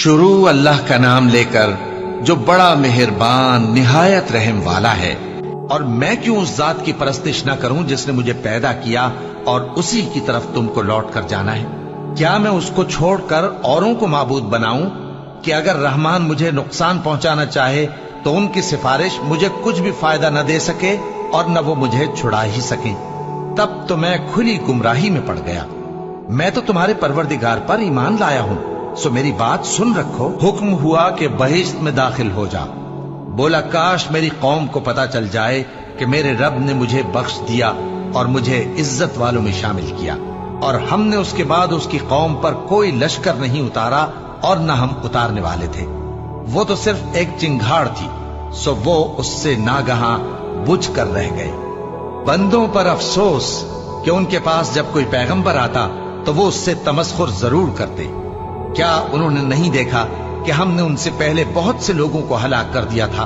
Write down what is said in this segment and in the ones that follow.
शुरू अल्लाह का नाम लेकर जो बड़ा मेहरबान निहायत रहम वाला है। और मैं क्यों उस जात की परस्तिश न करूं जिसने मुझे पैदा किया और उसी की तरफ तुमको लौट कर जाना है। क्या मैं उसको छोड़कर औरों को माबूद बनाऊं कि अगर रहमान मुझे नुकसान पहुंचाना चाहे तो उनकी सिफारिश मुझे कुछ भी फायदा न दे सके और न वो मुझे छुड़ा ही सके। तब तो मैं खुली गुमराही में पड़ गया। मैं तो तुम्हारे परवरदिगार पर ईमान लाया हूं, सो मेरी बात सुन रखो। हुक्म हुआ कि बहिश्त में दाखिल हो जा। बोला काश मेरी कौम को पता चल जाए कि मेरे रब ने मुझे बख्श दिया और मुझे इज्जत वालों में शामिल किया, और हमने उसके बाद उसकी कौम पर कोई लश्कर नहीं उतारा और न हम उतारने वाले थे। वो तो सिर्फ एक चिंगाड़ थी, सो वो उससे नागहां बुझ कर रह गए। बंदों पर अफसोस कि उनके पास जब कोई पैगंबर आता तो वो उससे तमस्खुर जरूर करते। क्या उन्होंने नहीं देखा कि हमने उनसे पहले बहुत से लोगों को हलाक कर दिया था।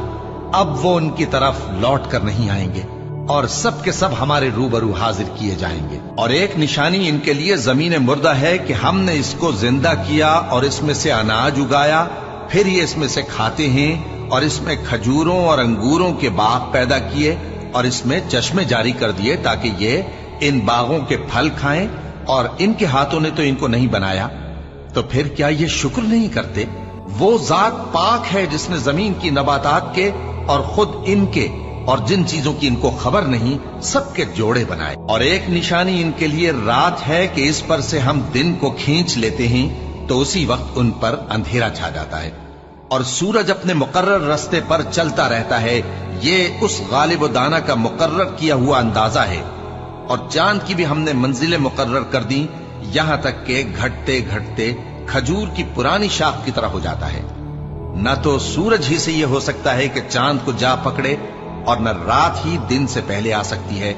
अब वो उनकी तरफ लौट कर नहीं आएंगे और सब के सब हमारे रूबरू हाजिर किए जाएंगे। और एक निशानी इनके लिए जमीन मुर्दा है कि हमने इसको जिंदा किया और इसमें से अनाज उगाया, फिर ये इसमें से खाते हैं, और इसमें खजूरों और अंगूरों के बाग पैदा किए और इसमें चश्मे जारी कर दिए ताकि ये इन बागों के फल खाएं, और इनके हाथों ने तो इनको नहीं बनाया, तो फिर क्या ये शुक्र नहीं करते? वो जात पाक है जिसने जमीन की नबातात के और खुद इनके और जिन चीजों की इनको खबर नहीं सबके जोड़े बनाए। और एक निशानी इनके लिए रात है कि इस पर से हम दिन को खींच लेते हैं तो उसी वक्त उन पर अंधेरा छा जाता है, और सूरज अपने मुकर्रर रास्ते पर चलता रहता है। ये उस गालिब दाना का मुकर्रर किया हुआ अंदाजा है। और चांद की भी हमने मंजिलें मुकर्रर कर दी, यहां तक के घटते घटते खजूर की पुरानी शाख की तरह हो जाता है। न तो सूरज ही से यह हो सकता है कि चांद को जा पकड़े, और न रात ही दिन से पहले आ सकती है,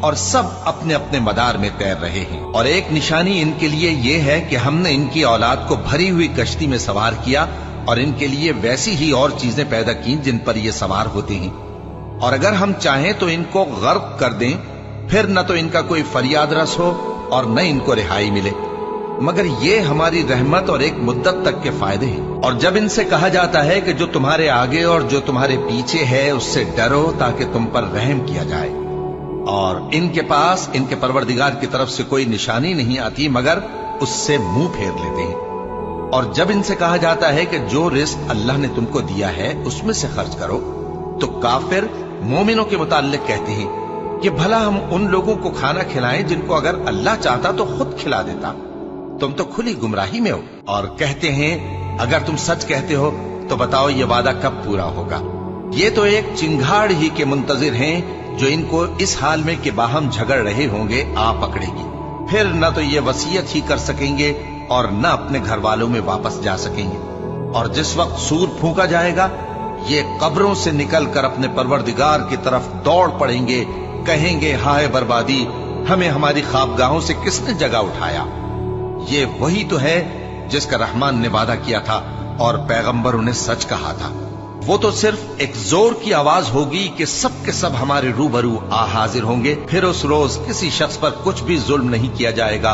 और सब अपने अपने मदार में तैर रहे हैं। और एक निशानी इनके लिए यह है कि हमने इनकी औलाद को भरी हुई कश्ती में सवार किया और इनके लिए वैसी ही और चीजें पैदा की जिन पर ये सवार होते हैं। और अगर हम चाहें तो इनको गर्क कर दें, फिर न तो इनका कोई फरियाद रस हो और न इनको रिहाई मिले, मगर ये हमारी रहमत और एक मुद्दत तक के फायदे हैं। और जब इनसे कहा जाता है कि जो तुम्हारे आगे और जो तुम्हारे पीछे है उससे डरो ताकि तुम पर रहम किया जाए, और इनके पास इनके परवरदिगार की तरफ से कोई निशानी नहीं आती मगर उससे मुंह फेर लेते हैं। और जब इनसे कहा जाता है कि जो रिस्क अल्लाह ने तुमको दिया है उसमें से खर्च करो, तो काफिर मोमिनों के मुताल्लिक कहते हैं कि भला हम उन लोगों को खाना खिलाएं जिनको अगर अल्लाह चाहता तो खुद खिला देता। तुम तो खुली गुमराही में हो। और कहते हैं अगर तुम सच कहते हो तो बताओ ये वादा कब पूरा होगा। ये तो एक चिंगाड़ ही के मुंतजिर हैं जो इनको इस हाल में कि बाहम झगड़ रहे होंगे आ पकड़ेगी। फिर न तो ये वसीयत ही कर सकेंगे और न अपने घर वालों में वापस जा सकेंगे। और जिस वक्त सूर फूंका जाएगा ये कब्रों से निकलकर अपने परवरदिगार की तरफ दौड़ पड़ेंगे, कहेंगे हाय बर्बादी, हमें हमारी ख्वाबगाहों से किसने जगा उठाया। ये वही तो है जिसका रहमान ने वादा किया था और पैगंबर उन्हें सच कहा था। वो तो सिर्फ एक जोर की आवाज होगी कि सब के सब हमारे रूबरू आ हाजिर होंगे। फिर उस रोज किसी शख्स पर कुछ भी जुल्म नहीं किया जाएगा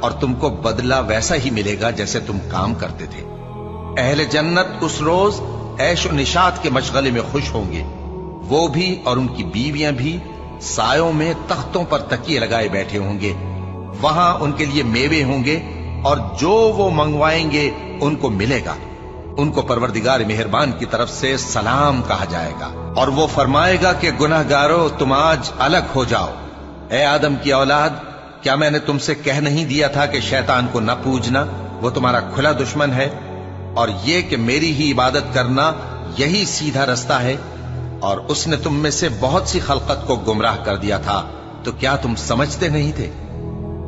और तुमको बदला वैसा ही मिलेगा जैसे तुम काम करते थे। अहले जन्नत उस रोज ऐश और निशात के मशगले में खुश होंगे, वो भी और उनकी बीवियां भी सायों में तख्तों पर तकिए लगाए बैठे होंगे। वहां उनके लिए मेवे होंगे और जो वो मंगवाएंगे उनको मिलेगा। उनको परवरदिगार मेहरबान की तरफ से सलाम कहा जाएगा और वो फरमाएगा कि गुनाहगारों तुम आज अलग हो जाओ। ए आदम की औलाद, क्या मैंने तुमसे कह नहीं दिया था कि शैतान को न पूजना, वो तुम्हारा खुला दुश्मन है, और ये कि मेरी ही इबादत करना यही सीधा रास्ता है। और उसने तुम में से बहुत सी खलकत को गुमराह कर दिया था, तो क्या तुम समझते नहीं थे?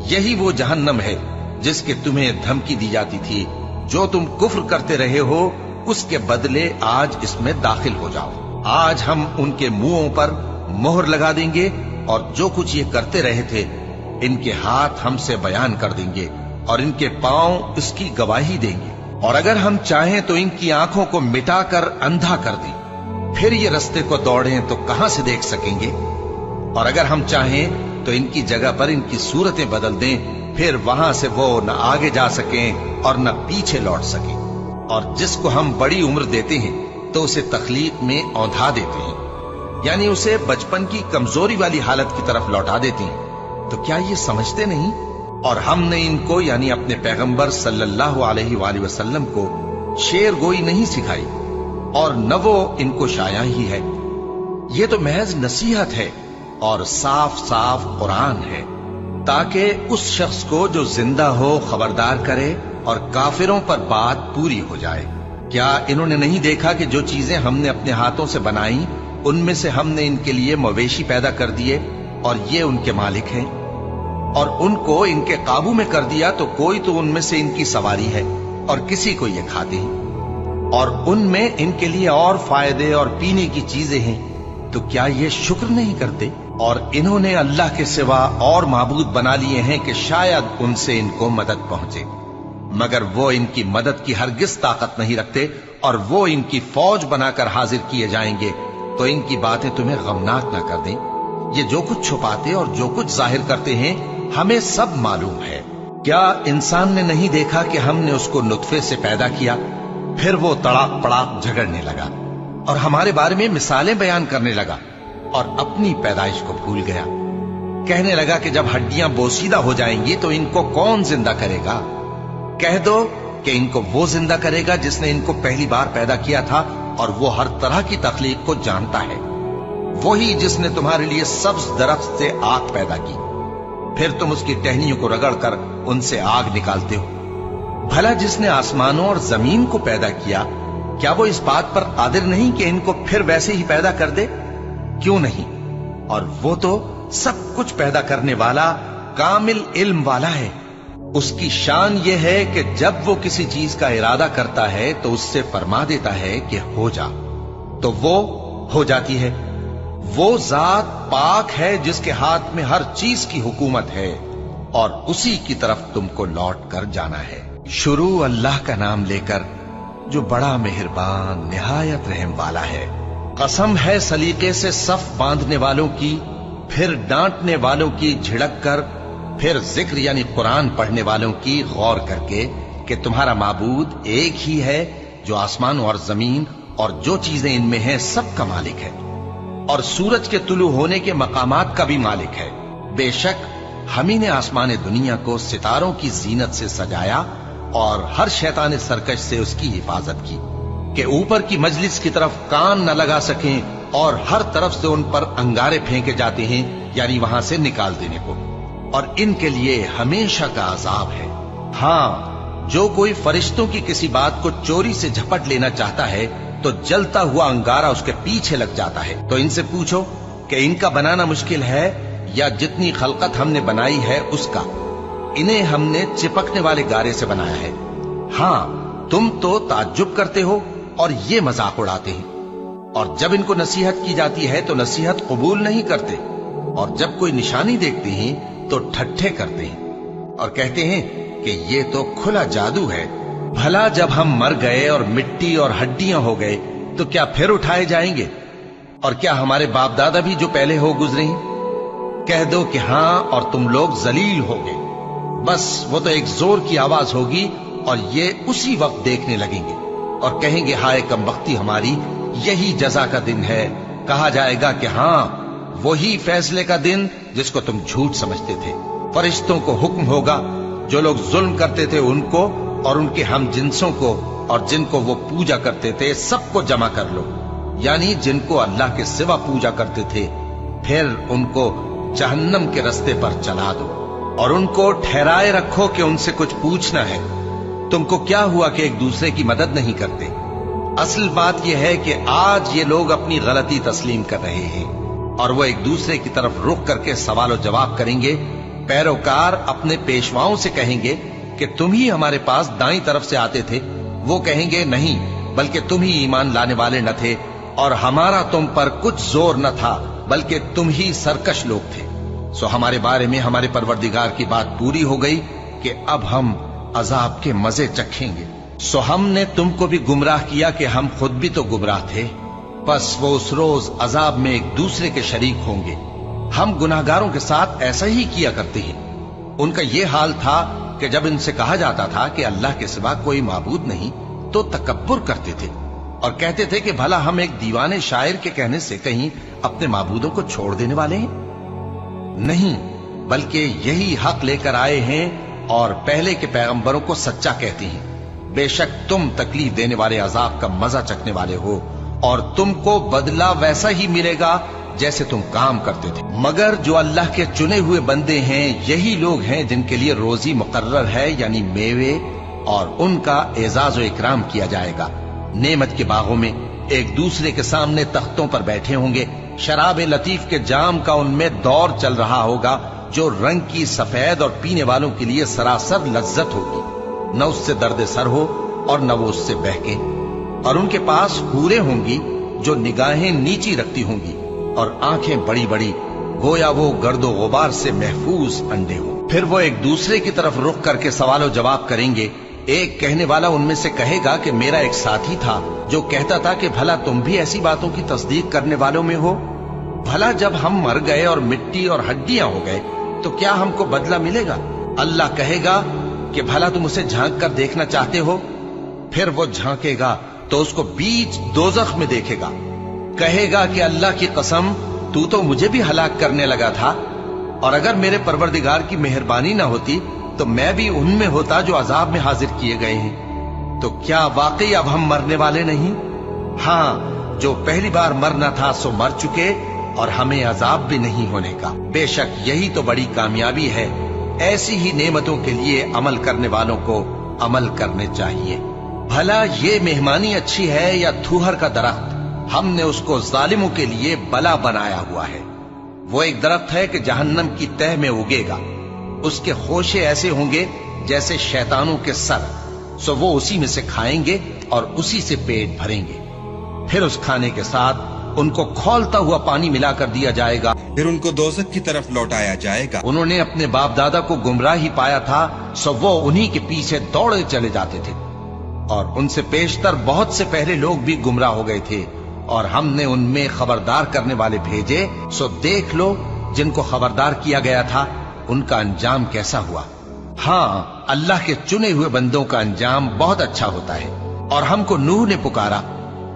यही वो जहन्नम है जिसके तुम्हें धमकी दी जाती थी। जो तुम कुफ्र करते रहे हो उसके बदले आज इसमें दाखिल हो जाओ। आज हम उनके मुंहों पर मोहर लगा देंगे और जो कुछ ये करते रहे थे इनके हाथ हमसे बयान कर देंगे और इनके पांव इसकी गवाही देंगे। और अगर हम चाहें तो इनकी आंखों को मिटाकर अंधा कर दें, फिर ये रास्ते को दौड़ें तो कहां से देख सकेंगे। और अगर हम चाहें तो इनकी जगह पर इनकी सूरतें बदल दें, फिर वहां से वो न आगे जा सकें और न पीछे लौट सकें। और जिसको हम बड़ी उम्र देते हैं तो उसे तखलीक में औंधा देते हैं, यानी उसे बचपन की कमजोरी वाली हालत की तरफ लौटा देते हैं। तो क्या ये समझते नहीं? और हमने इनको यानी अपने पैगंबर सल्लल्लाहु अलैहि वसल्लम को शेर गोई नहीं सिखाई और न वो इनको शाया ही है। ये तो महज नसीहत है और साफ साफ कुरान है, ताकि उस शख्स को जो जिंदा हो खबरदार करे और काफिरों पर बात पूरी हो जाए। क्या इन्होंने नहीं देखा कि जो चीजें हमने अपने हाथों से बनाई उनमें से हमने इनके लिए मवेशी पैदा कर दिए और ये उनके मालिक हैं, और उनको इनके काबू में कर दिया तो कोई तो उनमें से इनकी सवारी है और किसी को ये खाते हैं, और उनमें इनके लिए और फायदे और पीने की चीजें हैं। तो क्या ये शुक्र नहीं करते? और इन्होंने अल्लाह के सिवा और माबूद बना लिए हैं कि शायद उनसे इनको मदद पहुंचे, मगर वो इनकी मदद की हरगिज ताकत नहीं रखते, और वो इनकी फौज बनाकर हाजिर किए जाएंगे। तो इनकी बातें तुम्हें गमनाक ना कर दें। ये जो कुछ छुपाते और जो कुछ जाहिर करते हैं हमें सब मालूम है। क्या इंसान ने नहीं देखा कि हमने उसको नुत्फे से पैदा किया, फिर वो तड़ाक पड़ाक झगड़ने लगा और हमारे बारे में मिसालें बयान करने लगा और अपनी पैदाइश को भूल गया। कहने लगा कि जब हड्डियां बोसीदा हो जाएंगी तो इनको कौन जिंदा करेगा? कह दो कि इनको वो जिंदा करेगा जिसने इनको पहली बार पैदा किया था, और वो हर तरह की तखलीक को जानता है। वही जिसने तुम्हारे लिए सब्ज दरख्त से आग पैदा की, फिर तुम उसकी टहनियों को रगड़कर उनसे आग निकालते हो। भला जिसने आसमानों और जमीन को पैदा किया, क्या वो इस बात पर कादिर नहीं कि इनको फिर वैसे ही पैदा कर दे? क्यों नहीं? और वो तो सब कुछ पैदा करने वाला कामिल इल्म वाला है। उसकी शान ये है कि जब वो किसी चीज का इरादा करता है तो उससे फरमा देता है कि हो जा, तो वो हो जाती है। वो जात पाक है जिसके हाथ में हर चीज की हुकूमत है, और उसी की तरफ तुमको लौट कर जाना है। शुरू अल्लाह का नाम लेकर जो बड़ा मेहरबान निहायत रहम वाला है। कसम है सलीके से सफ बांधने वालों की, फिर डांटने वालों की झिड़क कर, फिर जिक्र यानी कुरान पढ़ने वालों की गौर करके कि तुम्हारा माबूद एक ही है जो आसमान और जमीन और जो चीजें इनमें हैं सब का मालिक है, और सूरज के तुलू होने के मकामात का भी मालिक है। बेशक हम ही ने आसमान दुनिया को सितारों की जीनत से सजाया और हर शैतान सरकश से उसकी हिफाजत की कि ऊपर की मजलिस की तरफ कान न लगा सकें, और हर तरफ से उन पर अंगारे फेंके जाते हैं, यानी वहां से निकाल देने को, और इनके लिए हमेशा का अजाब है। हाँ, जो कोई फरिश्तों की किसी बात को चोरी से झपट लेना चाहता है तो जलता हुआ अंगारा उसके पीछे लग जाता है। तो इनसे पूछो कि इनका बनाना मुश्किल है या जितनी खलकत हमने बनाई है उसका? इन्हें हमने चिपकने वाले गारे से बनाया है। हाँ, तुम तो ताज्जुब करते हो और ये मजाक उड़ाते हैं, और जब इनको नसीहत की जाती है तो नसीहत कबूल नहीं करते, और जब कोई निशानी देखते हैं तो ठट्ठे करते हैं और कहते हैं कि ये तो खुला जादू है। भला जब हम मर गए और मिट्टी और हड्डियां हो गए तो क्या फिर उठाए जाएंगे? और क्या हमारे बाप दादा भी जो पहले हो गुजरे हैं? कह दो कि हाँ, और तुम लोग जलील होगे। बस वो तो एक जोर की आवाज होगी और ये उसी वक्त देखने लगेंगे और कहेंगे हाय कमबख्ती हमारी, यही जजा का दिन है। कहा जाएगा कि हाँ, वही फैसले का दिन जिसको तुम झूठ समझते थे। फरिश्तों को हुक्म होगा जो लोग जुल्म करते थे उनको और उनके हम जिन्सों को और जिनको वो पूजा करते थे सबको जमा कर लो, यानी जिनको अल्लाह के सिवा पूजा करते थे, फिर उनको जहन्नम के रास्ते पर चला दो और उनको ठहराए रखो कि उनसे कुछ पूछना है। तुमको क्या हुआ कि एक दूसरे की मदद नहीं करते? असल बात यह है कि आज ये लोग अपनी गलती तस्लीम कर रहे हैं और वो एक दूसरे की तरफ रुख करके सवाल जवाब करेंगे। पैरोकार अपने पेशवाओं से कहेंगे कि तुम ही हमारे पास दाईं तरफ से आते थे। वो कहेंगे नहीं, बल्कि तुम ही ईमान लाने वाले न थे और हमारा तुम पर कुछ जोर न था, बल्कि तुम ही सरकश लोग थे। सो हमारे बारे में हमारे परवरदिगार की बात पूरी हो गई कि अब हम अजाब के मजे चखेंगे। सो हमने तुमको भी गुमराह किया कि हम खुद भी तो गुमराह थे। बस वो उस रोज अजाब में एक दूसरे के शरीक होंगे। हम गुनाहगारों के साथ ऐसा ही किया करते हैं। उनका ये हाल था कि जब इनसे कहा जाता था कि अल्लाह के सिवा कोई माबूद नहीं, तो तकब्बुर करते थे और कहते थे कि भला हम एक दीवाने शायर के कहने से कहीं अपने माबूदों को छोड़ देने वाले हैं? नहीं, बल्कि यही हक लेकर आए हैं और पहले के पैगंबरों को सच्चा कहती हैं। बेशक तुम तकलीफ देने वाले अजाब का मजा चखने वाले हो और तुमको बदला वैसा ही मिलेगा जैसे तुम काम करते थे। मगर जो अल्लाह के चुने हुए बंदे हैं यही लोग हैं जिनके लिए रोजी मुकर्रर है, यानी मेवे, और उनका एजाज व इकराम किया जाएगा। नेमत के बागों में एक दूसरे के सामने तख्तों पर बैठे होंगे। शराब लतीफ के जाम का उनमें दौर चल रहा होगा जो रंग की सफेद और पीने वालों के लिए सरासर लज्जत होगी। न उससे दर्द सर हो और न वो उससे बहके। और उनके पास हूरें होंगी जो निगाहें नीची रखती होंगी और आंखें बड़ी बड़ी, गोया वो गर्दो गुबार से महफूज अंडे हो। फिर वो एक दूसरे की तरफ रुख करके सवालो जवाब करेंगे। एक कहने वाला उनमें से कहेगा कि मेरा एक साथी था जो कहता था कि भला तुम भी ऐसी बातों की तस्दीक करने वालों में हो? भला जब हम मर गए और मिट्टी और हड्डियां हो गए तो क्या हमको बदला मिलेगा? अल्लाह कहेगा कि भला तुम उसे झांक कर देखना चाहते हो? फिर वो झांकेगा तो उसको बीच दोजख में देखेगा। कहेगा कि अल्लाह की कसम, तू तो मुझे भी हलाक करने लगा था, और अगर मेरे परवरदिगार की मेहरबानी ना होती तो मैं भी उनमें होता जो अजाब में हाजिर किए गए हैं। तो क्या वाकई अब हम मरने वाले नहीं? हाँ, जो पहली बार मरना था सो मर चुके और हमें अजाब भी नहीं होने का। बेशक यही तो बड़ी कामयाबी है। ऐसी ही नेमतों के लिए अमल करने वालों को अमल करने चाहिए। भला ये मेहमानी अच्छी है या थूहर का दरख्त? हमने उसको जालिमों के लिए बला बनाया हुआ है। वो एक दरख्त है कि जहन्नम की तह में उगेगा। उसके खोशे ऐसे होंगे जैसे शैतानों के सर, सो वो उसी में से खाएंगे और उसी से पेट भरेंगे। फिर उस खाने के साथ उनको खौलता हुआ पानी मिलाकर दिया जाएगा। फिर उनको दोज़ख की तरफ लौटाया जाएगा। उन्होंने अपने बाप दादा को गुमराह ही पाया था, सो वो उन्हीं के पीछे दौड़े चले जाते थे। और उनसे पेशतर बहुत से पहले लोग भी गुमराह हो गए थे और हमने उनमें खबरदार करने वाले भेजे। सो देख लो जिनको खबरदार किया गया था उनका अंजाम कैसा हुआ। हाँ, अल्लाह के चुने हुए बंदों का अंजाम बहुत अच्छा होता है। और हमको नूह ने पुकारा,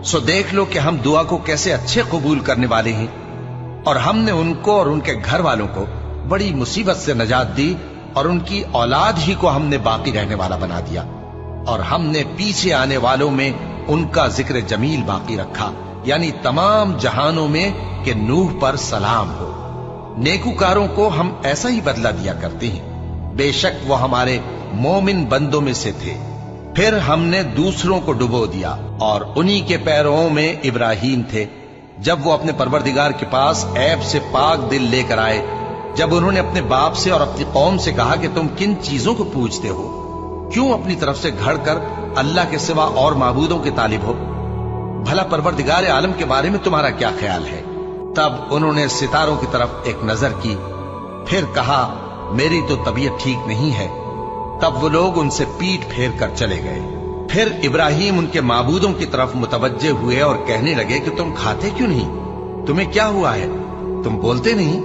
सो देख लो कि हम दुआ को कैसे अच्छे कबूल करने वाले हैं। और हमने उनको और उनके घर वालों को बड़ी मुसीबत से नजात दी और उनकी औलाद ही को हमने बाकी रहने वाला बना दिया। और हमने पीछे आने वालों में उनका जिक्र जमील बाकी रखा, यानी तमाम जहानों में कि नूह पर सलाम हो। नेकूकारों को हम ऐसा ही बदला दिया करते हैं। बेशक वो हमारे मोमिन बंदों में से थे। फिर हमने दूसरों को डुबो दिया और उन्हीं के पैरों में इब्राहीम थे जब वो अपने परवरदिगार के पास ऐब से पाक दिल लेकर आए। जब उन्होंने अपने बाप से और अपनी कौम से कहा कि तुम किन चीजों को पूजते हो, क्यों अपनी तरफ से घड़ कर अल्लाह के सिवा और माबूदों के तालिब हो? भला परवरदिगार आलम के बारे में तुम्हारा क्या ख्याल है? तब उन्होंने सितारों की तरफ एक नजर की, फिर कहा मेरी तो तबीयत ठीक नहीं है। तब वो लोग उनसे पीठ फेर कर चले गए। फिर इब्राहिम उनके माबूदों की तरफ मुतवज्जे हुए और कहने लगे कि तुम खाते क्यों नहीं? तुम्हें क्या हुआ है? तुम बोलते नहीं?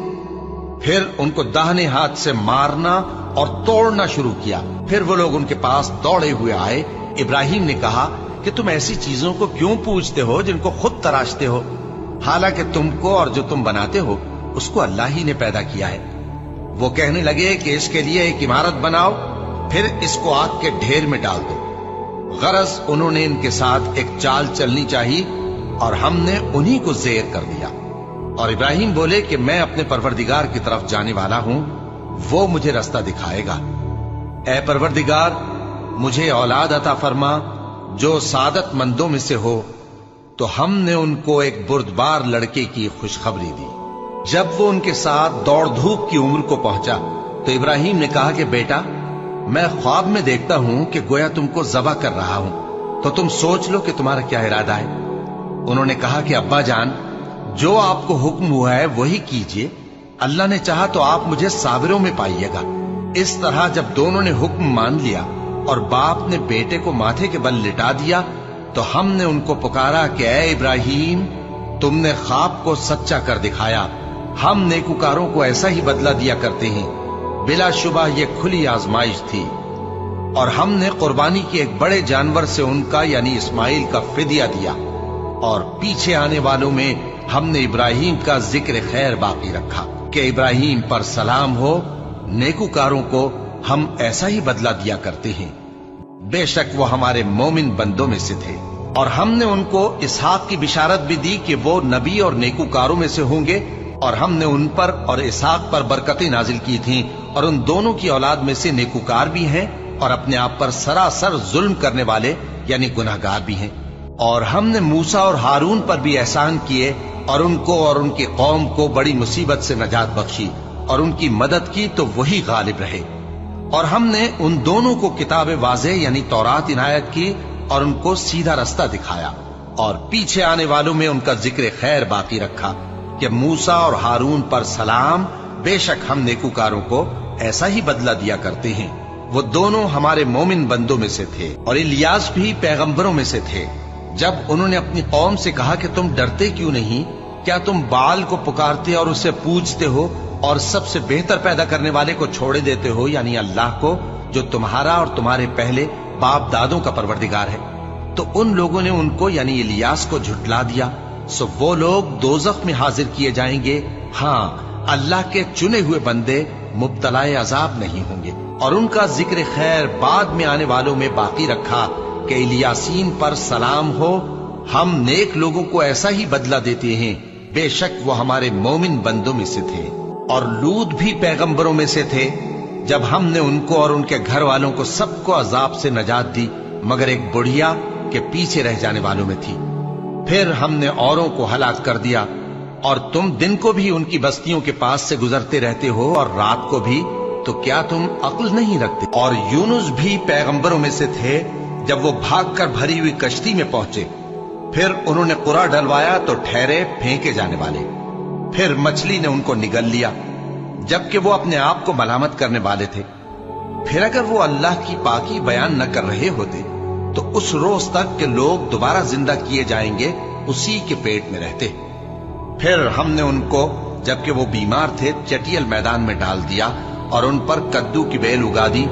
फिर उनको दाहिने हाथ से मारना और तोड़ना शुरू किया। फिर वो लोग उनके पास दौड़े हुए आए। इब्राहिम ने कहा कि तुम ऐसी चीजों को क्यों पूजते हो जिनको खुद तराशते हो, हालांकि तुमको और जो तुम बनाते हो उसको अल्लाह ही ने पैदा किया है। वो कहने लगे कि इसके लिए एक इमारत बनाओ, फिर इसको आग के ढेर में डाल दो। गरज उन्होंने इनके साथ एक चाल चलनी चाहिए और हमने उन्हीं को ज़ेर कर दिया। और इब्राहिम बोले कि मैं अपने परवरदिगार की तरफ जाने वाला हूं, वो मुझे रास्ता दिखाएगा। ऐ परवरदिगार, मुझे औलाद अता फरमा जो सादत मंदों में से हो। तो हमने उनको एक बुर्दबार लड़के की खुशखबरी दी। जब वो उनके साथ दौड़ धूप की उम्र को पहुंचा तो इब्राहिम ने कहा कि बेटा, मैं ख्वाब में देखता हूं कि गोया तुमको ज़बह कर रहा हूं, तो तुम सोच लो कि तुम्हारा क्या इरादा है। उन्होंने कहा कि अब्बा जान, जो आपको हुक्म हुआ है वही कीजिए। अल्लाह ने चाहा तो आप मुझे साबिरों में पाइएगा। इस तरह जब दोनों ने हुक्म मान लिया और बाप ने बेटे को माथे के बल लिटा दिया तो हमने उनको पुकारा कि ऐ इब्राहिम, तुमने ख्वाब को सच्चा कर दिखाया। हम नेकुकारों को ऐसा ही बदला दिया करते हैं। बिलाशुबा ये खुली आजमाइश थी। اور ہم نے قربانی کے ایک بڑے جانور سے ان کا یعنی اسماعیل کا فدیہ دیا، اور پیچھے آنے والوں میں ہم نے ابراہیم کا ذکر خیر باقی رکھا کہ ابراہیم پر سلام ہو، نیکوکاروں کو ہم ایسا ہی بدلہ دیا کرتے ہیں، بے شک وہ ہمارے مومن بندوں میں سے تھے۔ اور ہم نے ان کو اسحاق کی بشارت بھی دی کہ وہ نبی اور نیکوکاروں میں سے ہوں گے، اور ہم نے ان پر اور اسحاق پر برکتیں نازل کی تھیں، اور ان دونوں کی اولاد میں سے نیکوکار بھی ہیں اور اپنے آپ پر سراسر ظلم کرنے والے یعنی گناہگار بھی ہیں۔ اور ہم نے موسیٰ اور ہارون پر بھی احسان کیے اور ان کو اور ان کی قوم کو بڑی مصیبت سے نجات بخشی اور ان کی مدد کی تو وہی غالب رہے۔ اور ہم نے ان دونوں کو کتاب واضح یعنی تورات عنایت کی اور ان کو سیدھا رستہ دکھایا، اور پیچھے آنے والوں میں ان کا ذکر خیر باقی رکھا کہ موسیٰ اور ہارون پر سلام، بے شک ہم نیکوکاروں کو ایسا ہی بدلہ دیا کرتے ہیں۔ وہ دونوں ہمارے مومن بندوں میں سے تھے، اور الیاس بھی پیغمبروں میں سے تھے۔ جب انہوں نے اپنی قوم سے کہا کہ تم ڈرتے کیوں نہیں؟ کیا تم بال کو پکارتے اور اسے پوجتے ہو اور سب سے بہتر پیدا کرنے والے کو چھوڑے دیتے ہو یعنی اللہ کو، جو تمہارا اور تمہارے پہلے باپ دادوں کا پروردگار ہے؟ تو ان لوگوں نے ان کو یعنی الیاس کو جھٹلا دیا، سو وہ لوگ دوزخ میں حاضر کیے جائیں گے۔ ہاں، اللہ کے چنے ہوئے بندے مبتلا عذاب نہیں ہوں گے۔ اور ان کا ذکر خیر بعد میں آنے والوں میں باقی رکھا کہ الیاسین پر سلام ہو، ہم نیک لوگوں کو ایسا ہی بدلہ دیتے ہیں، بے شک وہ ہمارے مومن بندوں میں سے تھے۔ اور لوط بھی پیغمبروں میں سے تھے، جب ہم نے ان کو اور ان کے گھر والوں کو سب کو عذاب سے نجات دی مگر ایک بڑھیا کہ پیچھے رہ جانے والوں میں تھی۔ پھر ہم نے اوروں کو ہلاک کر دیا، اور تم دن کو بھی ان کی بستیوں کے پاس سے گزرتے رہتے ہو اور رات کو بھی، تو کیا تم عقل نہیں رکھتے؟ اور یونس بھی پیغمبروں میں سے تھے، جب وہ بھاگ کر بھری ہوئی کشتی میں پہنچے، پھر انہوں نے قرعہ ڈلوایا تو ٹھہرے پھینکے جانے والے، پھر مچھلی نے ان کو نگل لیا جبکہ وہ اپنے آپ کو ملامت کرنے والے تھے۔ پھر اگر وہ اللہ کی پاکی بیان نہ کر رہے ہوتے تو اس روز تک کہ لوگ دوبارہ زندہ کیے جائیں گے اسی کے پیٹ میں رہتے۔ پھر ہم نے ان کو جبکہ وہ بیمار تھے چٹیل میدان میں ڈال دیا اور ان پر کدو کی بیل اگا دی،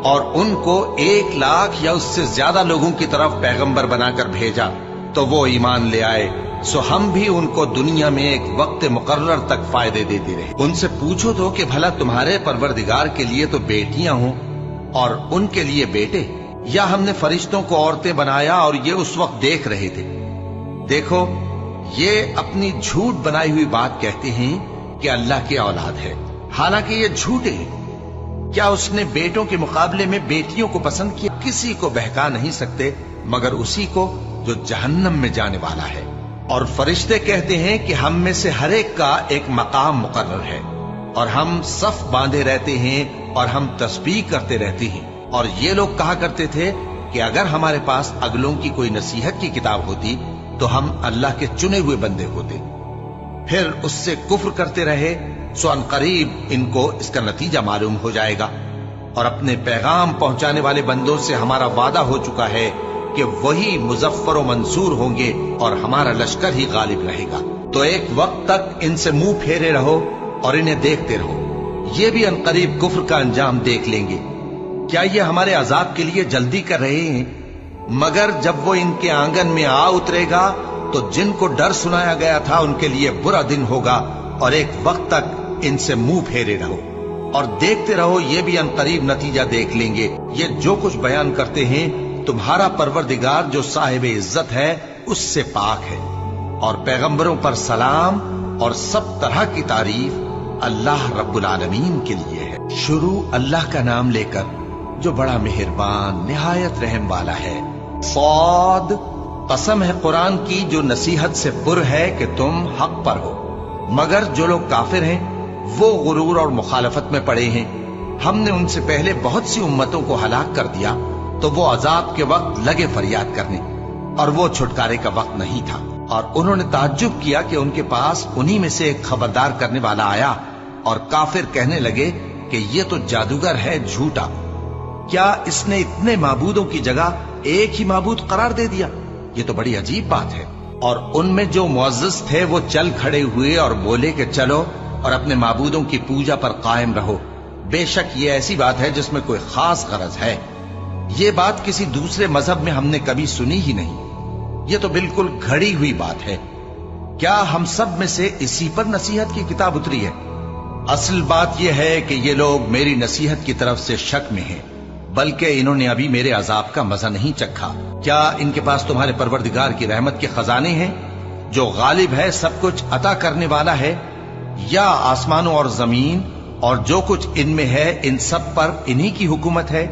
اور ان کو 1,00,000 یا اس سے زیادہ لوگوں کی طرف پیغمبر بنا کر بھیجا تو وہ ایمان لے آئے۔ سو ہم بھی ان کو دنیا میں ایک وقت مقرر تک فائدے دیتے رہے۔ ان سے پوچھو تو کہ بھلا تمہارے پروردگار کے لیے تو بیٹیاں ہوں اور ان کے لیے بیٹے، یا ہم نے فرشتوں کو عورتیں بنایا اور یہ اس وقت دیکھ رہے تھے؟ دیکھو، یہ اپنی جھوٹ بنائی ہوئی بات کہتے ہیں کہ اللہ کی اولاد ہے، حالانکہ یہ جھوٹے ہیں۔ کیا اس نے بیٹوں کے مقابلے میں بیٹیوں کو پسند کیا؟ کسی کو بہکا نہیں سکتے مگر اسی کو جو جہنم میں جانے والا ہے۔ اور فرشتے کہتے ہیں کہ ہم میں سے ہر ایک کا ایک مقام مقرر ہے، اور ہم صف باندھے رہتے ہیں اور ہم تسبیح کرتے رہتے ہیں۔ اور یہ لوگ کہا کرتے تھے کہ اگر ہمارے پاس اگلوں کی کوئی نصیحت کی کتاب ہوتی تو ہم اللہ کے چنے ہوئے بندے ہوتے۔ پھر اس سے کفر کرتے رہے، سو ان قریب ان کو اس کا نتیجہ معلوم ہو جائے گا۔ اور اپنے پیغام پہنچانے والے بندوں سے ہمارا وعدہ ہو چکا ہے کہ وہی مظفر و منصور ہوں گے اور ہمارا لشکر ہی غالب رہے گا۔ تو ایک وقت تک ان سے منہ پھیرے رہو اور انہیں دیکھتے رہو، یہ بھی ان قریب کفر کا انجام دیکھ لیں گے۔ کیا یہ ہمارے عذاب کے لیے جلدی کر رہے ہیں؟ مگر جب وہ ان کے آنگن میں آ اترے گا تو جن کو ڈر سنایا گیا تھا ان کے لیے برا دن ہوگا، اور ایک وقت تک ان سے منہ پھیرے رہو اور دیکھتے رہو، یہ بھی ان قریب نتیجہ دیکھ لیں گے۔ یہ جو کچھ بیان کرتے ہیں تمہارا پروردگار جو صاحب عزت ہے اس سے پاک ہے۔ اور پیغمبروں پر سلام اور سب طرح کی تعریف اللہ رب العالمین کے لیے ہے۔ شروع اللہ کا نام لے کر جو بڑا مہربان نہایت رحم والا ہے۔ صاد، قسم ہے قرآن کی جو نصیحت سے پر ہے کہ تم حق پر ہو، مگر جو لوگ کافر ہیں وہ غرور اور مخالفت میں پڑے ہیں۔ ہم نے ان سے پہلے بہت سی امتوں کو ہلاک کر دیا تو وہ عذاب کے وقت لگے فریاد کرنے، اور وہ چھٹکارے کا وقت نہیں تھا۔ اور انہوں نے تعجب کیا کہ ان کے پاس انہی میں سے ایک خبردار کرنے والا آیا، اور کافر کہنے لگے کہ یہ تو جادوگر ہے جھوٹا، کیا اس نے اتنے معبودوں کی جگہ ایک ہی معبود قرار دے دیا؟ یہ تو بڑی عجیب بات ہے۔ اور ان میں جو معزز تھے وہ چل کھڑے ہوئے اور بولے کہ چلو اور اپنے معبودوں کی پوجا پر قائم رہو، بے شک یہ ایسی بات ہے جس میں کوئی خاص غرض ہے۔ ये बात किसी दूसरे मजहब में हमने कभी सुनी ही नहीं। ये तो बिल्कुल घड़ी हुई बात है। क्या हम सब में से इसी पर नसीहत की किताब उतरी है? असल बात यह है कि ये लोग मेरी नसीहत की तरफ से शक में हैं, बल्कि इन्होंने अभी मेरे अजाब का मजा नहीं चखा। क्या इनके पास तुम्हारे परवरदिगार की रहमत के खजाने हैं, जो गालिब है, सब कुछ अता करने वाला है, या आसमानों और जमीन और जो कुछ इनमें है इन सब पर इन्हीं की हुकूमत है?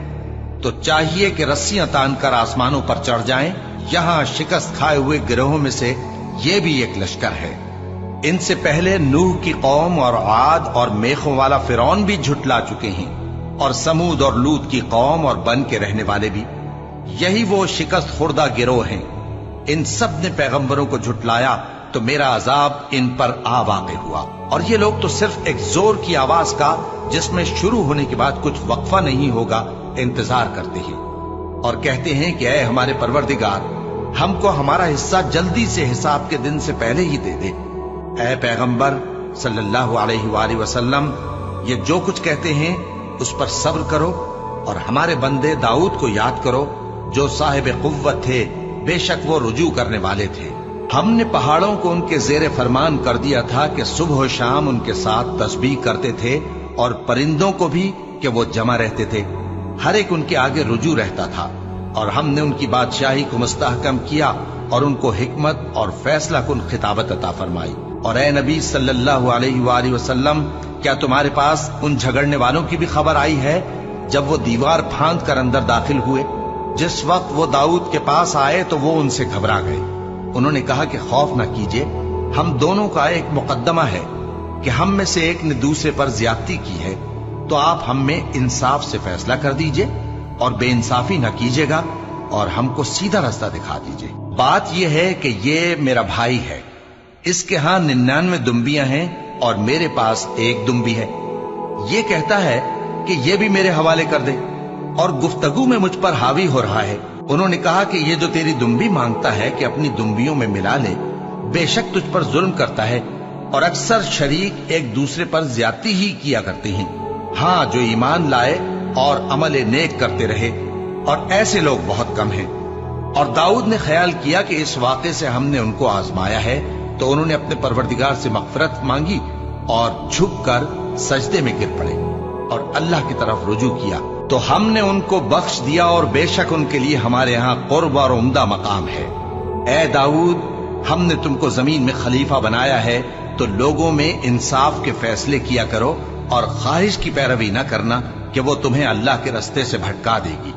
तो चाहिए कि रस्सियां तानकर आसमानों पर चढ़ जाएं। यहां शिकस्त खाए हुए गिरोहों में से ये भी एक लश्कर है। इनसे पहले नूह की कौम और आद और मेखों वाला फिरौन भी झुटला चुके हैं, और समूद और लूत की कौम और बन के रहने वाले भी। यही वो शिकस्त खुर्दा गिरोह हैं। इन सब ने पैगंबरों को झुटलाया तो मेरा अजाब इन पर आ वाक़ हुआ। और ये लोग तो सिर्फ एक जोर की आवाज का, जिसमें शुरू होने के बाद कुछ वक्फा नहीं होगा, इंतजार करते हैं और कहते हैं कि ऐ हमारे परवरदिगार, हमको हमारा हिस्सा जल्दी से हिसाब के दिन से पहले ही दे दे। ऐ पैगंबर सल्लल्लाहु अलैहि वसल्लम, ये जो कुछ कहते हैं उस पर सब्र करो और हमारे बंदे दाऊद को याद करो, जो साहिब कुव्वत थे, बेशक वो रुजू करने वाले थे। हमने पहाड़ों को उनके जेरे फरमान कर दिया था कि सुबह शाम उनके साथ तस्बीह करते थे, और परिंदों को भी कि वो जमा रहते थे, हर एक उनके आगे रुजू रहता था। और हमने उनकी बादशाही को मुस्तहकम किया और उनको हिकमत और फैसला कुन खिताबत अता फरमाई। और ए नबी सल्लल्लाहु अलैहि वसल्लम, क्या तुम्हारे पास उन झगड़ने वालों की भी खबर आई है जब वो दीवार फांद कर अंदर दाखिल हुए? जिस वक्त वो दाऊद के पास आए तो वो उनसे घबरा गए। उन्होंने कहा कि खौफ न कीजिए, हम दोनों का एक मुकद्दमा है कि हम में से एक ने दूसरे पर ज्यादती की है, तो आप हम में इंसाफ से फैसला कर दीजिए और बेइंसाफी न कीजिएगा और हमको सीधा रास्ता दिखा दीजिए। बात यह है कि ये मेरा भाई है, इसके यहां 99 दुम्बियां हैं और मेरे पास एक दुम्बी है। ये कहता है कि ये भी मेरे हवाले कर दे, और गुफ्तगू में मुझ पर हावी हो रहा है। उन्होंने कहा कि ये जो तेरी दुम्बी मांगता है कि अपनी दुम्बियों में मिला ले, बेशक तुझ पर जुल्म करता है, और अक्सर शरीक एक दूसरे पर ज्यादती ही किया करते हैं। हाँ, जो ईमान लाए और अमल नेक करते रहे, और ऐसे लोग बहुत कम हैं। और दाऊद ने ख्याल किया कि इस वाक़े से हमने उनको आजमाया है, तो उन्होंने अपने परवरदिगार से मग़फ़िरत मांगी और झुककर सजदे में गिर पड़े और अल्लाह की तरफ रुजू किया, तो हमने उनको बख्श दिया, और बेशक उनके लिए हमारे यहाँ कुर्ब और उम्दा मकाम है। ए दाऊद, हमने तुमको जमीन में खलीफा बनाया है, तो लोगों में इंसाफ के फैसले किया करो और ख्वाहिश की पैरवी न करना कि वो तुम्हें अल्लाह के रास्ते से भटका देगी।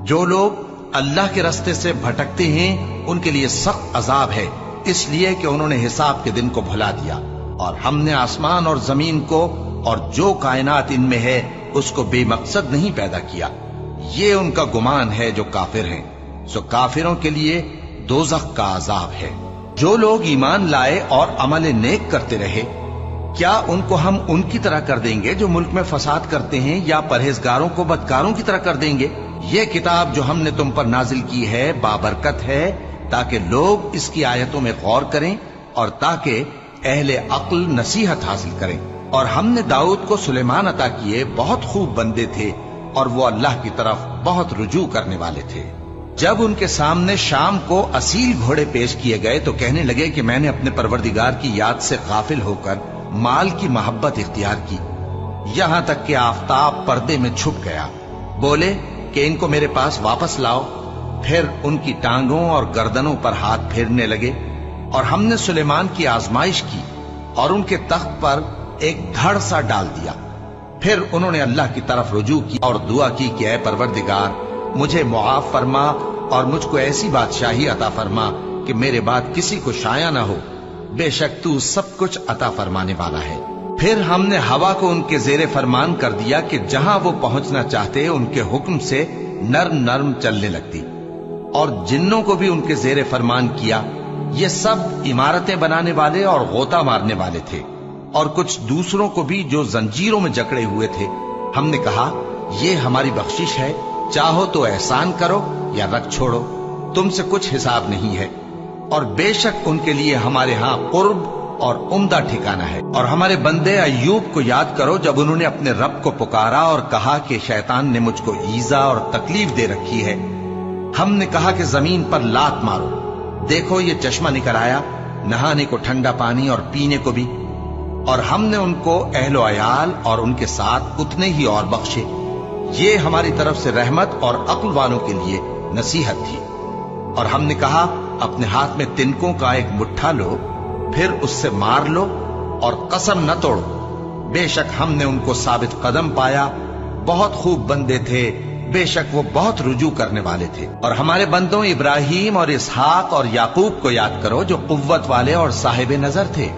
जो लोग अल्लाह के रास्ते से भटकते हैं उनके लिए सख्त अजाब है, इसलिए कि उन्होंने हिसाब के दिन को भुला दिया। और हमने आसमान और जमीन को और जो कायनात इनमें है उसको बेमकसद नहीं पैदा किया। ये उनका गुमान है जो काफिर हैं। सो काफिरों के लिए दोज़ख का अजाब है। जो लोग ईमान लाए और अमल नेक करते रहे, क्या उनको हम उनकी तरह कर देंगे जो मुल्क में फसाद करते हैं, या परहेजगारों को बदकारों की तरह कर देंगे? ये किताब जो हमने तुम पर नाजिल की है बाबरकत है, ताकि लोग इसकी आयतों में गौर करें और ताकि अहले अक्ल नसीहत हासिल करें। और हमने दाऊद को सुलेमान अता किए, बहुत खूब बंदे थे और वो अल्लाह की तरफ बहुत रुजू करने वाले थे। जब उनके सामने शाम को असील घोड़े पेश किए गए तो कहने लगे कि मैंने अपने परवरदिगार की याद से गाफिल होकर माल की मोहब्बत इख्तियार की, यहां तक कि आफताब पर्दे में छुप गया। बोले कि इनको मेरे पास वापस लाओ। फिर उनकी टांगों और गर्दनों पर हाथ फेरने लगे। और हमने सुलेमान की आजमाइश की और उनके तख्त पर एक धड़ सा डाल दिया। फिर उन्होंने अल्लाह की तरफ रुजू की और दुआ की कि ऐ परवरदिगार, मुझे मुआफ फरमा और मुझको ऐसी बादशाही अता फरमा कि मेरे बाद किसी को शाया ना हो, बेशक तू सब कुछ अता फरमाने वाला है। फिर हमने हवा को उनके जेरे फरमान कर दिया कि जहां वो पहुंचना चाहते उनके हुक्म से नर्म नर्म चलने लगती, और जिन्नों को भी उनके जेरे फरमान किया। ये सब इमारतें बनाने वाले और गोता मारने वाले थे, और कुछ दूसरों को भी जो जंजीरों में जकड़े हुए थे। हमने कहा ये हमारी बख्शिश है, चाहो तो एहसान करो या रख छोड़ो, तुमसे कुछ हिसाब नहीं है। और बेशक उनके लिए हमारे यहाँ कुर्ब اور عمدہ ٹھکانہ ہے۔ اور ہمارے بندے ایوب کو یاد کرو جب انہوں نے اپنے رب کو پکارا اور کہا کہ شیطان نے مجھ کو ایذا اور تکلیف دے رکھی ہے۔ ہم نے کہا کہ زمین پر لات مارو، دیکھو یہ چشمہ نکل آیا، نہانے کو ٹھنڈا پانی اور پینے کو بھی، اور ہم نے ان کو اہل و عیال اور ان کے ساتھ اتنے ہی اور بخشے۔ یہ ہماری طرف سے رحمت اور عقل والوں کے لیے نصیحت تھی۔ اور ہم نے کہا اپنے ہاتھ میں تنکوں کا ایک مٹھا لو، پھر اس سے مار لو اور قسم نہ توڑو، بے شک ہم نے ان کو ثابت قدم پایا، بہت خوب بندے تھے، بے شک وہ بہت رجوع کرنے والے تھے۔ اور ہمارے بندوں ابراہیم اور اسحاق اور یعقوب کو یاد کرو جو قوت والے اور صاحب نظر تھے۔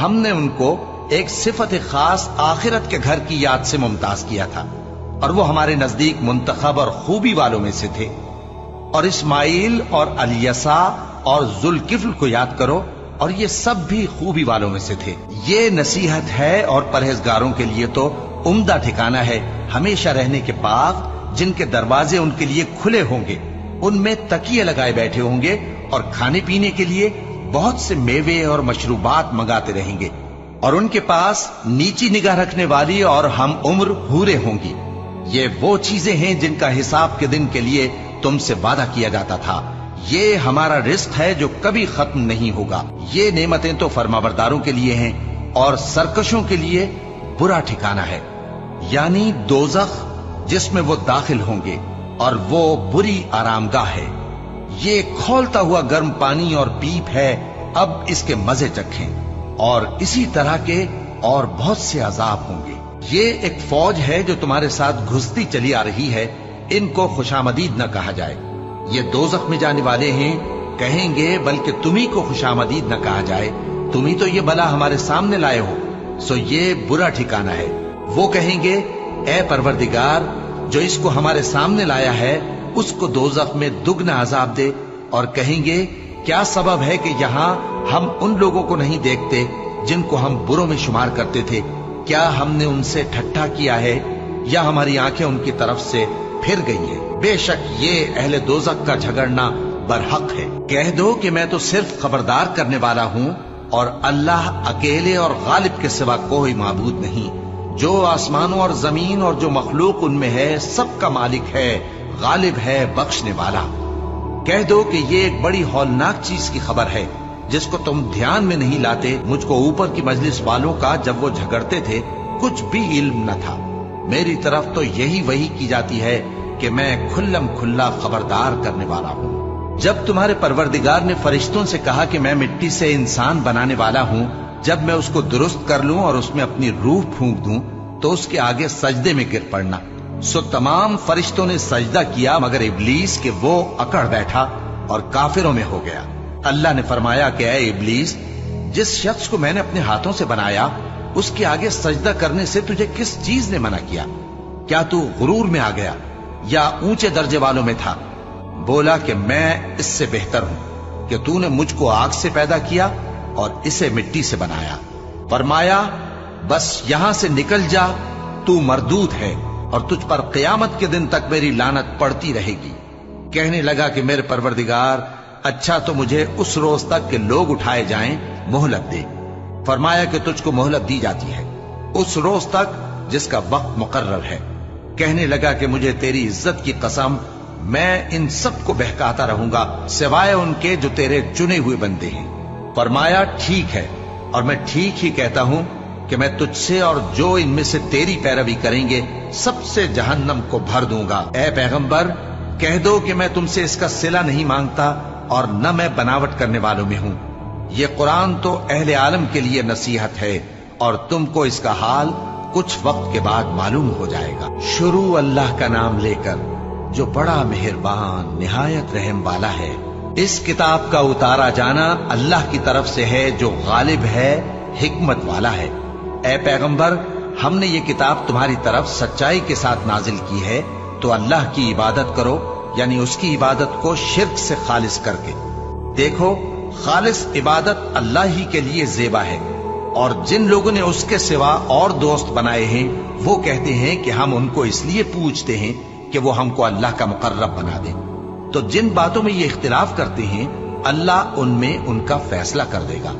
ہم نے ان کو ایک صفت خاص آخرت کے گھر کی یاد سے ممتاز کیا تھا، اور وہ ہمارے نزدیک منتخب اور خوبی والوں میں سے تھے۔ اور اسماعیل اور الیسع اور ذوالکفل کو یاد کرو، اور یہ سب بھی خوبی والوں میں سے تھے۔ یہ نصیحت ہے اور پرہیزگاروں کے لیے تو عمدہ ٹھکانہ ہے، ہمیشہ رہنے کے باغ جن کے دروازے ان کے لیے کھلے ہوں گے، ان میں تکیے لگائے بیٹھے ہوں گے، اور کھانے پینے کے لیے بہت سے میوے اور مشروبات منگاتے رہیں گے، اور ان کے پاس نیچی نگاہ رکھنے والی اور ہم عمر حوریں ہوں گی۔ یہ وہ چیزیں ہیں جن کا حساب کے دن کے لیے تم سے وعدہ کیا جاتا تھا، یہ ہمارا رزق ہے جو کبھی ختم نہیں ہوگا۔ یہ نعمتیں تو فرمانبرداروں کے لیے ہیں، اور سرکشوں کے لیے برا ٹھکانہ ہے، یعنی دوزخ جس میں وہ داخل ہوں گے، اور وہ بری آرام گاہ ہے۔ یہ کھولتا ہوا گرم پانی اور پیپ ہے، اب اس کے مزے چکھیں، اور اسی طرح کے اور بہت سے عذاب ہوں گے۔ یہ ایک فوج ہے جو تمہارے ساتھ گھستی چلی آ رہی ہے، ان کو خوشامدید نہ کہا جائے۔ یہ دوزخ میں جانے والے ہیں، کہیں گے بلکہ تمہیں کو خوشامدید نہ کہا جائے، تمہیں تو یہ بلا ہمارے سامنے لائے ہو، سو یہ برا ٹھکانہ ہے۔ وہ کہیں گے اے پروردگار جو اس کو ہمارے سامنے لایا ہے اس کو دوزخ میں دگنا عذاب دے، اور کہیں گے کیا سبب ہے کہ یہاں ہم ان لوگوں کو نہیں دیکھتے جن کو ہم بروں میں شمار کرتے تھے؟ کیا ہم نے ان سے ٹھٹھا کیا ہے یا ہماری آنکھیں ان کی طرف سے پھر گئی ہیں؟ بے شک یہ اہل دوزخ کا جھگڑنا برحق ہے۔ کہہ دو کہ میں تو صرف خبردار کرنے والا ہوں، اور اللہ اکیلے اور غالب کے سوا کوئی معبود نہیں۔ جو آسمانوں اور زمین اور جو مخلوق ان میں ہے سب کا مالک ہے، غالب ہے، بخشنے والا۔ کہہ دو کہ یہ ایک بڑی ہولناک چیز کی خبر ہے جس کو تم دھیان میں نہیں لاتے۔ مجھ کو اوپر کی مجلس والوں کا جب وہ جھگڑتے تھے کچھ بھی علم نہ تھا، میری طرف تو یہی وحی کی جاتی ہے کہ میں کھلم کھلا خبردار کرنے والا ہوں۔ جب تمہارے پروردگار نے فرشتوں سے کہا کہ میں مٹی سے انسان بنانے والا ہوں، جب میں اس کو درست کر لوں اور اس میں اپنی روح پھونک دوں تو اس کے آگے سجدے میں گر پڑنا، سو تمام فرشتوں نے سجدہ کیا مگر ابلیس کہ وہ اکڑ بیٹھا اور کافروں میں ہو گیا۔ اللہ نے فرمایا کہ اے ابلیس، جس شخص کو میں نے اپنے ہاتھوں سے بنایا اس کے آگے سجدہ کرنے سے تجھے کس چیز نے منع کیا؟ کیا تو غرور میں آ گیا یا اونچے درجے والوں میں تھا؟ بولا کہ میں اس سے بہتر ہوں کہ تو نے مجھ کو آگ سے پیدا کیا اور اسے مٹی سے بنایا۔ فرمایا بس یہاں سے نکل جا، تو مردود ہے اور تجھ پر قیامت کے دن تک میری لعنت پڑتی رہے گی۔ کہنے لگا کہ میرے پروردگار، اچھا تو مجھے اس روز تک کہ لوگ اٹھائے جائیں مہلت دے۔ فرمایا کہ تجھ کو مہلت دی جاتی ہے اس روز تک جس کا وقت مقرر ہے۔ کہنے لگا کہ مجھے تیری عزت کی قسم، میں ان سب کو بہکاتا رہوں گا سوائے ان کے جو تیرے چنے ہوئے بندے ہیں۔ فرمایا ٹھیک ہے، اور میں ٹھیک ہی کہتا ہوں کہ میں تجھ سے اور جو ان میں سے تیری پیروی کریں گے سب سے جہنم کو بھر دوں گا۔ اے پیغمبر، کہہ دو کہ میں تم سے اس کا صلہ نہیں مانگتا اور نہ میں بناوٹ کرنے والوں میں ہوں۔ یہ قرآن تو اہل عالم کے لیے نصیحت ہے، اور تم کو اس کا حال کچھ وقت کے بعد معلوم ہو جائے گا۔ شروع اللہ کا نام لے کر جو بڑا مہربان نہایت رحم والا ہے۔ اس کتاب کا اتارا جانا اللہ کی طرف سے ہے جو غالب ہے، حکمت والا ہے۔ اے پیغمبر، ہم نے یہ کتاب تمہاری طرف سچائی کے ساتھ نازل کی ہے، تو اللہ کی عبادت کرو، یعنی اس کی عبادت کو شرک سے خالص کر کے۔ دیکھو، خالص عبادت اللہ ہی کے لیے زیبا ہے، اور جن لوگوں نے اس کے سوا اور دوست بنائے ہیں وہ کہتے ہیں کہ ہم ان کو اس لیے پوچھتے ہیں کہ وہ ہم کو اللہ کا مقرب بنا دیں۔ تو جن باتوں میں یہ اختلاف کرتے ہیں اللہ ان میں ان کا فیصلہ کر دے گا۔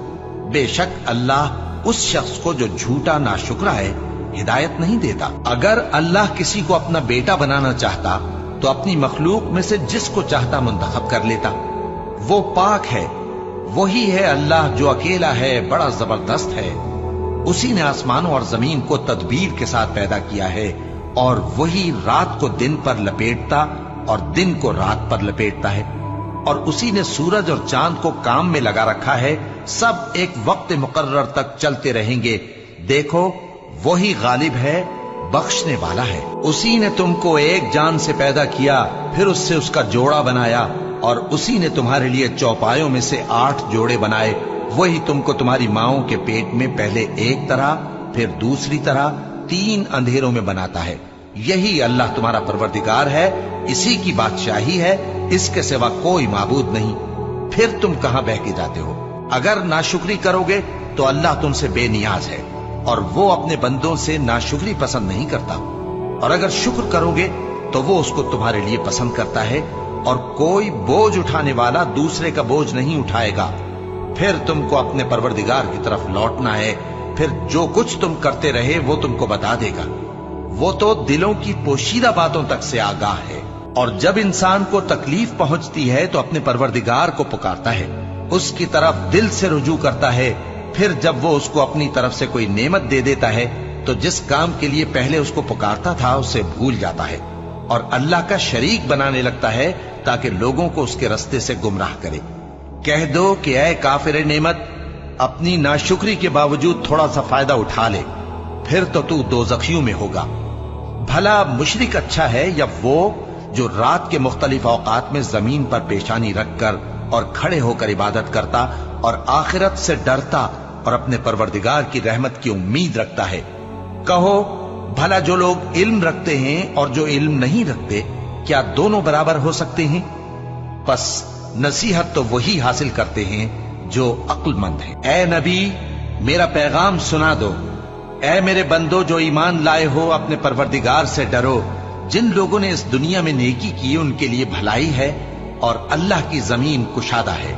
बेशक अल्लाह उस शख्स को जो झूठा नाशुक्र है हिदायत नहीं देता। अगर अल्लाह किसी को अपना बेटा बनाना चाहता तो अपनी मखलूक में से जिसको चाहता मुंतखब कर लेता। वो पाक है, वही है अल्लाह जो अकेला है, बड़ा जबरदस्त है। उसी ने आसमानों और जमीन को तदबीर के साथ पैदा किया है और वही रात को दिन पर लपेटता और दिन को रात पर लपेटता है। और उसी ने सूरज और चांद को काम में लगा रखा है, सब एक वक्त मुकर्रर तक चलते रहेंगे। देखो वही गालिब है, बख्शने वाला है। उसी ने तुमको एक जान से पैदा किया, फिर उससे उसका जोड़ा बनाया, और उसी ने तुम्हारे लिए चौपायों में से 8 जोड़े बनाए। वही तुमको तुम्हारी माओं के पेट में पहले एक तरह, फिर दूसरी तरह, 3 अंधेरों में बनाता है। यही अल्लाह तुम्हारा परवरदिगार है, इसी की बादशाही है, इसके सिवा कोई माबूद नहीं। फिर तुम कहां बह के जाते हो? अगर नाशुक्री करोगे तो अल्लाह तुमसे बेनियाज है और वो अपने बंदों से नाशुक्री पसंद नहीं करता। और अगर शुक्र करोगे तो वो उसको तुम्हारे लिए पसंद करता है, और कोई बोझ उठाने वाला दूसरे का बोझ नहीं उठाएगा। फिर तुमको अपने परवरदिगार की तरफ लौटना है, फिर जो कुछ तुम करते रहे वो तुमको बता देगा। वो तो दिलों की पोशीदा बातों तक से आगाह है। और जब इंसान को तकलीफ पहुंचती है तो अपने परवरदिगार को पुकारता है, उसकी तरफ दिल से रुजू करता है। फिर जब वो उसको अपनी तरफ से कोई नेमत दे देता है तो जिस काम के लिए पहले उसको पुकारता था उसे भूल जाता है और अल्लाह का शरीक बनाने लगता है ताकि लोगों को उसके रास्ते से गुमराह करे। कह दो कि ऐ काफिर नेमत, अपनी नाशुक्री के बावजूद थोड़ा सा फायदा उठा ले, फिर तो तू दोज़खियों में होगा। भला मुशरिक अच्छा है या वो जो रात के मुख्तलिफ औकात में जमीन पर पेशानी रखकर और खड़े होकर इबादत करता और आखिरत से डरता और अपने परवरदिगार की रहमत की उम्मीद रखता है। कहो भला जो लोग इल्म रखते हैं और जो इल्म नहीं रखते, क्या दोनों बराबर हो सकते हैं? बस नसीहत तो वही हासिल करते हैं जो अक्लमंद है। ए नबी, मेरा पैगाम सुना दो। ए मेरे बंदो जो ईमान लाए हो, अपने परवरदिगार से डरो। जिन लोगों ने इस दुनिया में नेकी की उनके लिए भलाई है और अल्लाह की जमीन कुशादा है।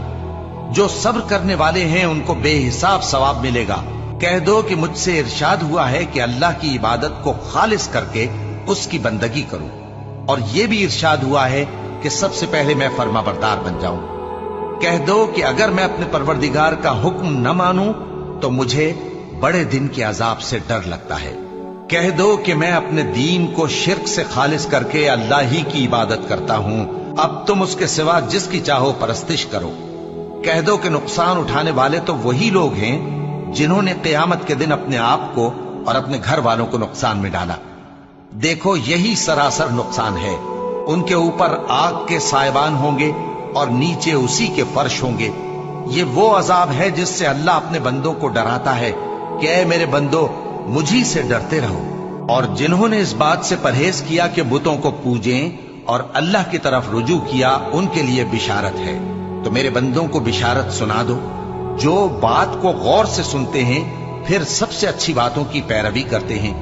जो सब्र करने वाले हैं उनको बेहिसाब सवाब मिलेगा। कह दो कि मुझसे इरशाद हुआ है कि अल्लाह की इबादत को खालिस करके उसकी बंदगी करूं, और यह भी इरशाद हुआ है कि सबसे पहले मैं फर्माबरदार बन जाऊं। कह दो कि अगर मैं अपने परवरदिगार का हुक्म न मानूं तो मुझे बड़े दिन के अजाब से डर लगता है। कह दो कि मैं अपने दीन को शिर्क से खालिस करके अल्लाह ही की इबादत करता हूं, अब तुम उसके सिवा जिसकी चाहो परस्तिश करो। कह दो कि नुकसान उठाने वाले तो वही लोग हैं जिन्होंने क़यामत के दिन अपने आप को और अपने घर वालों को नुकसान में डाला। देखो यही सरासर नुकसान है। उनके ऊपर आग के सायबान होंगे और नीचे उसी के फर्श होंगे। ये वो अजाब है जिससे अल्लाह अपने बंदों को डराता है कि ऐ मेरे बंदो, मुझी से डरते रहो। और जिन्होंने इस बात से परहेज किया कि बुतों को पूजें और अल्लाह की तरफ रुजू किया, उनके लिए बिशारत है। तो मेरे बंदों को बिशारत सुना दो जो बात को गौर से सुनते हैं, फिर सबसे अच्छी बातों की पैरवी करते हैं।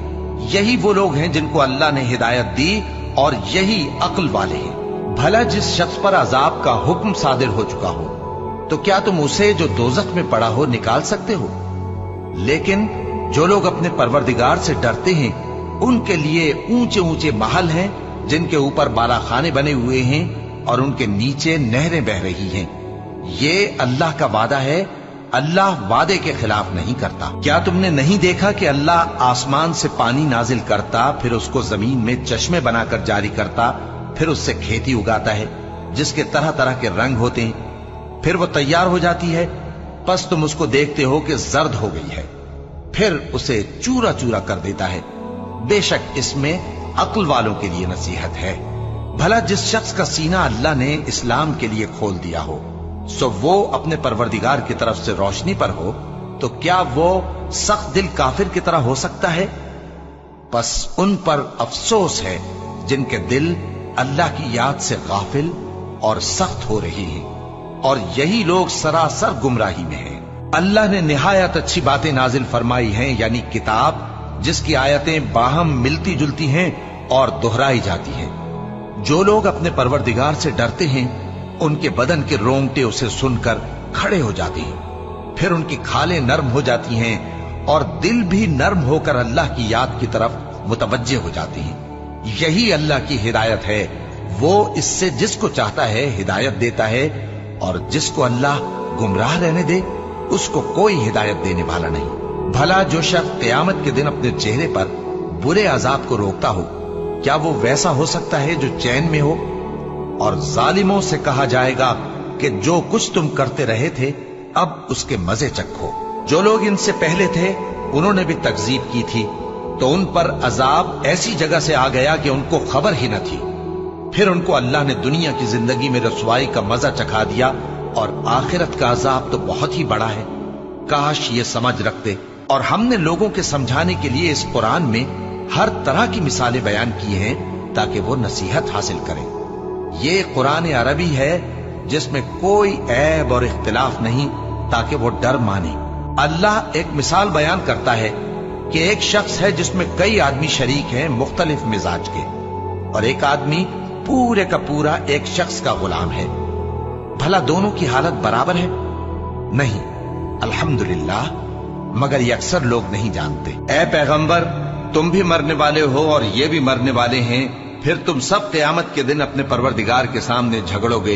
यही वो लोग हैं जिनको अल्लाह ने हिदायत दी और यही अक्ल वाले हैं। भला जिस शख्स पर अजाब का हुक्म सादिर हो चुका हो, तो क्या तुम उसे जो दोजख में पड़ा हो निकाल सकते हो? लेकिन जो लोग अपने परवरदिगार से डरते हैं उनके लिए ऊंचे ऊंचे महल हैं जिनके ऊपर बालाखाने बने हुए हैं और उनके नीचे नहरें बह रही हैं। ये अल्लाह का वादा है, अल्लाह वादे के खिलाफ नहीं करता। क्या तुमने नहीं देखा कि अल्लाह आसमान से पानी नाजिल करता, फिर उसको जमीन में चश्मे बनाकर जारी करता, फिर उससे खेती उगाता है जिसके तरह तरह के रंग होते हैं, फिर वो तैयार हो जाती है। बस तुम उसको देखते हो कि जर्द हो गई है, फिर उसे चूरा चूरा कर देता है। बेशक इसमें अक्ल वालों के लिए नसीहत है। भला जिस शख्स का सीना अल्लाह ने इस्लाम के लिए खोल दिया हो, सो वो अपने परवरदिगार की तरफ से रोशनी पर हो, तो क्या वो सख्त दिल काफिर की तरह हो सकता है? बस उन पर अफसोस है जिनके दिल अल्लाह की याद से गाफिल और सख्त हो रही हैं, और यही लोग सरासर गुमराही में हैं। अल्लाह ने निहायत अच्छी बातें नाजिल फरमाई हैं, यानी किताब जिसकी आयतें बाहम मिलती जुलती हैं और दोहराई जाती हैं। जो लोग अपने परवरदिगार से डरते हैं उनके बदन के रोंगटे उसे सुनकर खड़े हो जाते हैं। फिर उनकी खालें नर्म हो जाती हैं और दिल भी नर्म होकर अल्लाह की याद की तरफ मुतवज्जे हो जाती हैं। यही अल्लाह की हिदायत है। वो इससे जिसको चाहता है हिदायत देता है, और जिसको अल्लाह गुमराह रहने दे उसको कोई हिदायत देने वाला नहीं। भला जो शख्स क़यामत के दिन अपने चेहरे पर बुरे अजाब को रोकता हो, क्या वो वैसा हो सकता है जो चैन में हो? और जालिमों से कहा जाएगा कि जो कुछ तुम करते रहे थे अब उसके मजे चखो। जो लोग इनसे पहले थे उन्होंने भी तकजीब की थी, तो उन पर अजाब ऐसी जगह से आ गया कि उनको खबर ही न थी। फिर उनको अल्लाह ने दुनिया की जिंदगी में रसवाई का मजा चखा दिया, और आखिरत का अजाब तो बहुत ही बड़ा है। काश ये समझ रखते। और हमने लोगों के समझाने के लिए इस कुरान में हर तरह की मिसालें बयान की हैं ताकि वो नसीहत हासिल करें। ये कुरान अरबी है जिसमें कोई ऐब और इख्तिलाफ नहीं, ताकि वो डर माने। अल्लाह एक मिसाल बयान करता है कि एक शख्स है जिसमें कई आदमी शरीक हैं मुख्तलिफ मिजाज के, और एक आदमी पूरे का पूरा एक शख्स का गुलाम है। भला दोनों की हालत बराबर है? नहीं, अल्हम्दुलिल्लाह, मगर ये अक्सर लोग नहीं जानते। ऐ पैगंबर, तुम भी मरने वाले हो और ये भी मरने वाले हैं, फिर तुम सब क़यामत के दिन अपने परवरदिगार के सामने झगड़ोगे।